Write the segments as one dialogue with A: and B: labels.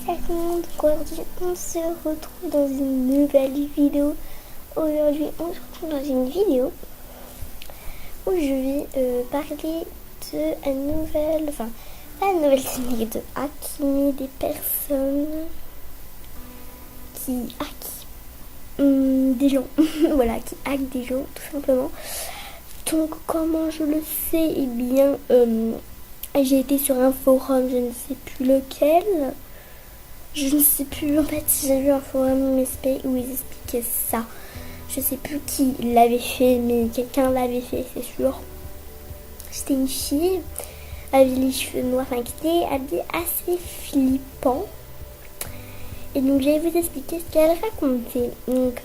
A: Salut tout le monde, aujourd'hui on se retrouve dans une nouvelle vidéo. Aujourd'hui on se retrouve dans une vidéo où je vais parler de la nouvelle, la nouvelle technique de hack, mais des personnes qui hackent des gens, voilà, qui hackent des gens tout simplement. Donc comment je le sais? Eh bien j'ai été sur un forum, je ne sais plus lequel. Je ne sais plus, en fait, j'ai vu un forum où ils expliquaient ça. Je ne sais plus qui l'avait fait, mais quelqu'un l'avait fait, c'est sûr. C'était une fille, elle avait les cheveux noirs, qui était habillée assez flippant. Et donc, je vais vous expliquer ce qu'elle racontait. Donc,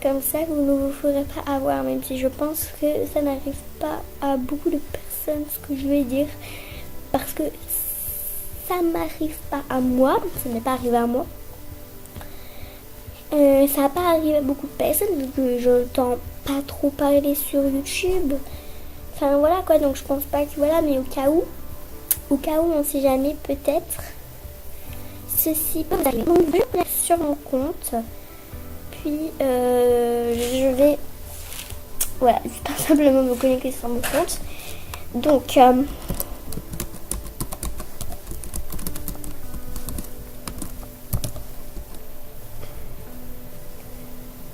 A: comme ça, vous ne vous ferez pas avoir, même si je pense que ça n'arrive pas à beaucoup de personnes, ce que je vais dire. Parce que ça m'arrive pas à moi, ça n'est pas arrivé à moi. Ça n'a pas arrivé à beaucoup de personnes, vu que je n'entends pas trop parler sur YouTube. Enfin voilà quoi, donc je pense pas que voilà, mais au cas où, on sait jamais, peut-être, ceci peut arriver. Donc je vais sur mon compte, puis je vais, voilà, c'est pas simplement me connecter sur mon compte. Donc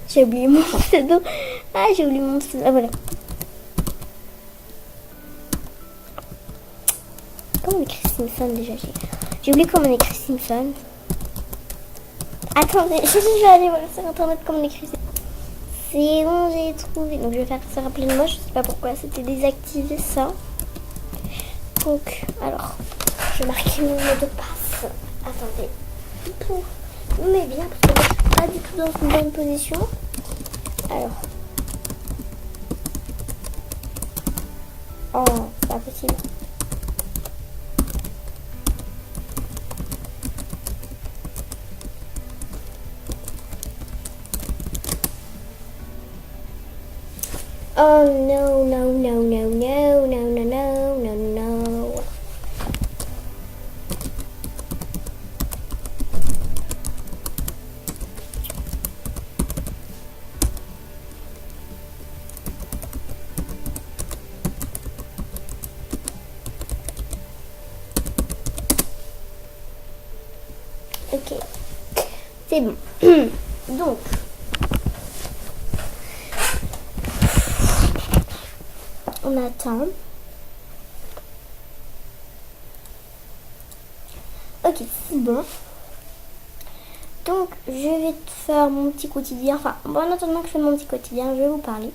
A: j'ai oublié mon pseudo. Ah, j'ai oublié mon pseudo. Ah, voilà. Comment on écrit Simpson déjà? J'ai oublié comment on écrit Simpson. Attendez, je vais aller voir sur internet comment on écrit. C'est bon, j'ai trouvé. Donc je vais faire ça rapidement. Je sais pas pourquoi c'était désactivé ça. Donc, alors, je vais marquer mon mot de passe. Attendez. Pour mais bien, parce que je suis pas du tout dans une bonne position. Alors. Oh, c'est pas possible. Oh no, no, no, no, no, no, no, no, no, no. Ok, c'est bon. Donc, on attend. Ok, c'est bon. Donc, je vais te faire mon petit quotidien. En attendant que je fais mon petit quotidien, je vais vous parler.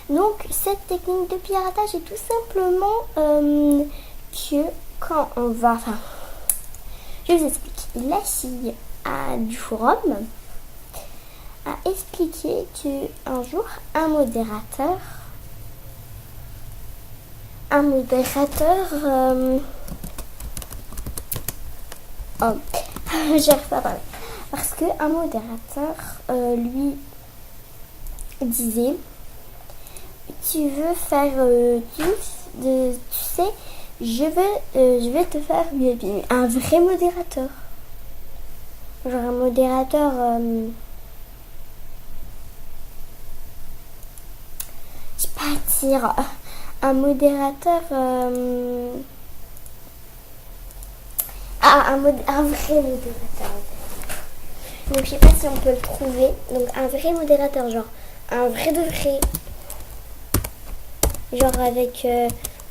A: Donc, cette technique de piratage est tout simplement que quand on va... je vous explique. La fille du forum a expliqué qu'un jour, un modérateur... Oh, j'arrive pas à parler. Parce qu'un modérateur lui disait: tu veux faire tu sais, je vais te faire un vrai modérateur. Genre un modérateur je sais pas dire, un modérateur un vrai modérateur. Donc je sais pas si on peut le trouver. Donc un vrai modérateur, genre un vrai de vrai. Genre avec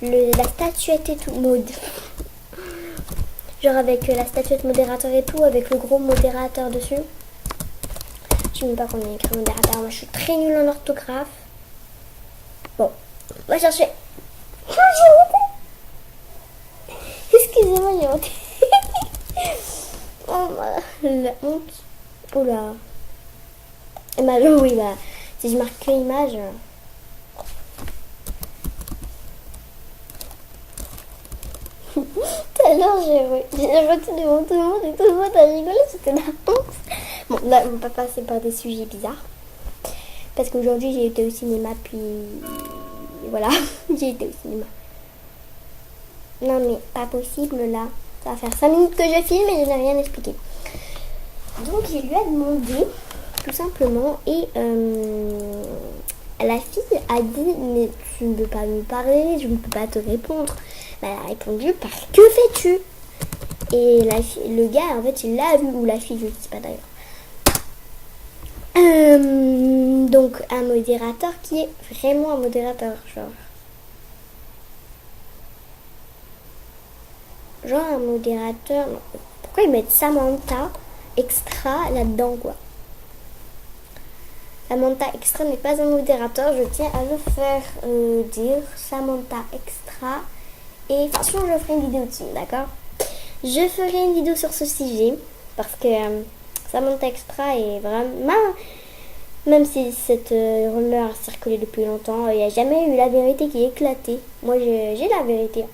A: la statuette et tout. Genre avec la statuette modérateur et tout, avec le gros modérateur dessus. Je sais même pas comment écrire modérateur. Moi je suis très nulle en orthographe. Bon, on va chercher. Excusez-moi, j'ai honte. Oh la honte. Oula. Image, oui, si je marque que image. Tout à l'heure, j'ai voté devant tout le monde et tout le monde a rigolé, c'était la honte. Bon, là, on va pas passer par des sujets bizarres. Parce qu'aujourd'hui, j'ai été au cinéma, puis voilà, j'ai été au cinéma. Non, mais pas possible là. Ça va faire 5 minutes que je filme et je n'ai rien expliqué. Donc il lui a demandé, tout simplement, et la fille a dit, mais tu ne veux pas me parler, je ne peux pas te répondre. Elle a répondu, parce que fais-tu? Et le gars, en fait, il l'a vu, ou la fille, je ne sais pas d'ailleurs. Donc un modérateur qui est vraiment un modérateur, genre un modérateur. Non. Pourquoi ils mettent Samantha Extra là-dedans, quoi? Samantha Extra n'est pas un modérateur, je tiens à le faire dire. Samantha Extra. Et franchement, je ferai une vidéo dessus, d'accord? Je ferai une vidéo sur ce sujet parce que Samantha Extra est vraiment... Même si cette rumeur a circulé depuis longtemps, il n'y a jamais eu la vérité qui est éclatée. Moi, j'ai la vérité.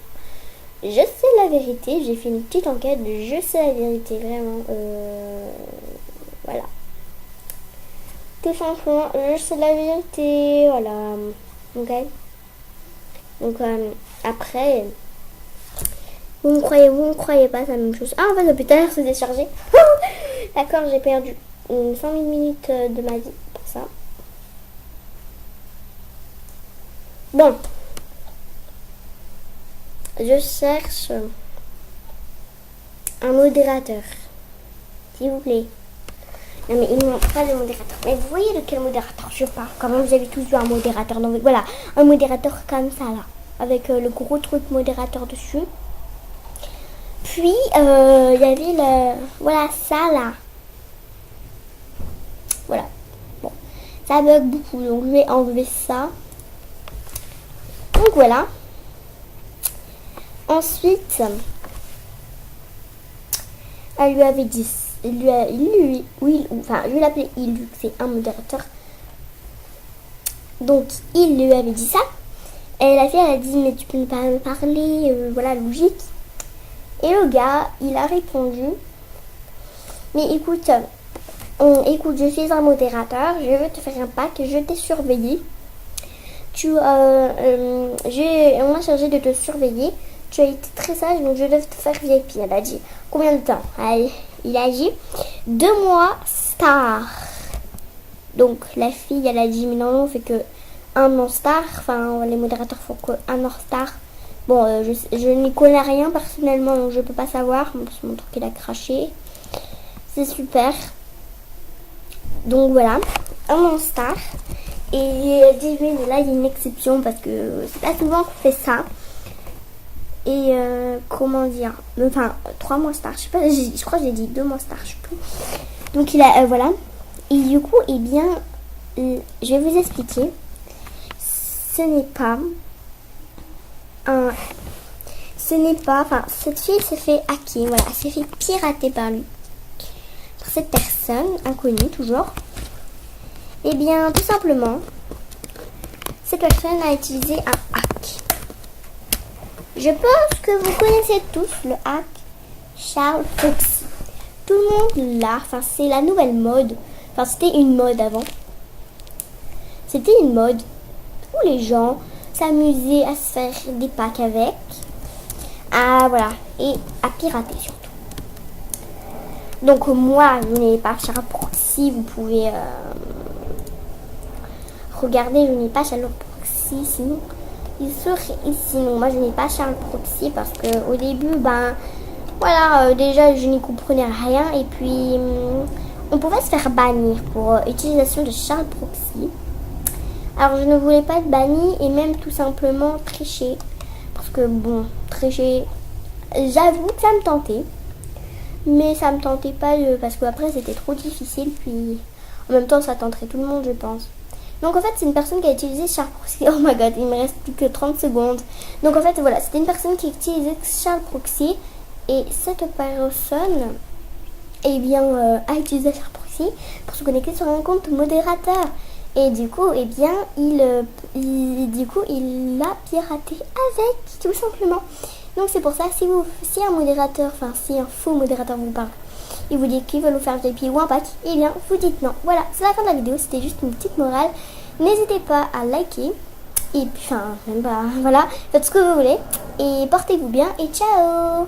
A: Je sais la vérité. J'ai fait une petite enquête. Je sais la vérité, vraiment. Voilà. Tout simplement, je sais la vérité. Voilà. Ok. Donc, après... Vous me croyez pas, c'est la même chose. Ah, en fait, depuis tout à l'heure, c'est déchargé. D'accord, j'ai perdu 100 000 minutes de ma vie pour ça. Bon. Je cherche un modérateur. S'il vous plaît. Non, mais ils n'ont pas de modérateur. Mais vous voyez de quel modérateur je parle? Quand même, vous avez tous vu un modérateur. Donc, voilà, un modérateur comme ça, là. Avec le gros truc modérateur dessus. Puis, il y avait le... Voilà, ça, là. Voilà. Bon. Ça bug beaucoup, donc je vais enlever ça. Donc, voilà. Ensuite, elle lui avait dit... je l'appelais il, vu que c'est un modérateur. Donc, il lui avait dit ça. Et la fille, elle a dit, mais tu peux pas me parler, voilà, logique. Et le gars, il a répondu, mais écoute, je suis un modérateur, je veux te faire un pack, je t'ai surveillé. On m'a chargé de te surveiller. Tu as été très sage, donc je devais te faire VIP. Elle a dit, combien de temps? Il a dit, 2 mois star. Donc la fille, elle a dit, mais non, on fait que 1 an star. Enfin, les modérateurs font que 1 an star. Bon, je n'y connais rien personnellement, donc je peux pas savoir. Bon, c'est mon truc qu'il a craché. C'est super. Donc voilà, 1 an star. Et elle dit, oui, mais là, il y a une exception parce que c'est pas souvent qu'on fait ça. Et comment dire, enfin 3 mois star, je sais pas, je crois que j'ai dit 2 mois star, je sais plus. Donc il a, voilà. Et du coup, eh bien, je vais vous expliquer. Ce n'est pas enfin, cette fille s'est fait hacker, voilà, elle s'est fait pirater par lui. Par cette personne, inconnue toujours. Eh bien, tout simplement, cette personne a utilisé un hack. Je pense que vous connaissez tous le hack Charles Foxy. Tout le monde l'a, enfin c'est la nouvelle mode. Enfin c'était une mode avant. C'était une mode où les gens s'amusaient à se faire des packs avec. Voilà, et à pirater surtout. Donc moi, je n'ai pas Charles Foxy, vous pouvez regarder, je n'ai pas Charles Foxy, sinon il serait ici. Donc moi je n'ai pas Charles Proxy parce que au début voilà, déjà je n'y comprenais rien et puis on pouvait se faire bannir pour utilisation de Charles Proxy. Alors je ne voulais pas être banni et même tout simplement tricher parce que bon, tricher, j'avoue que ça me tentait, mais ça me tentait pas parce que après c'était trop difficile, puis en même temps ça tenterait tout le monde je pense. Donc en fait c'est une personne qui a utilisé Charles Proxy. Oh my god, il me reste plus que 30 secondes. Donc en fait voilà, c'était une personne qui a utilisé Charles Proxy. Et cette personne a utilisé Charles Proxy pour se connecter sur un compte modérateur. Et du coup, il l'a piraté avec, tout simplement. Donc c'est pour ça, si un modérateur, enfin si un faux modérateur vous parle, il vous dit qu'il veut nous faire VIP ou un pack, eh bien vous dites non. Voilà, c'est la fin de la vidéo, c'était juste une petite morale. N'hésitez pas à liker. Et puis, voilà, faites ce que vous voulez. Et portez-vous bien et ciao!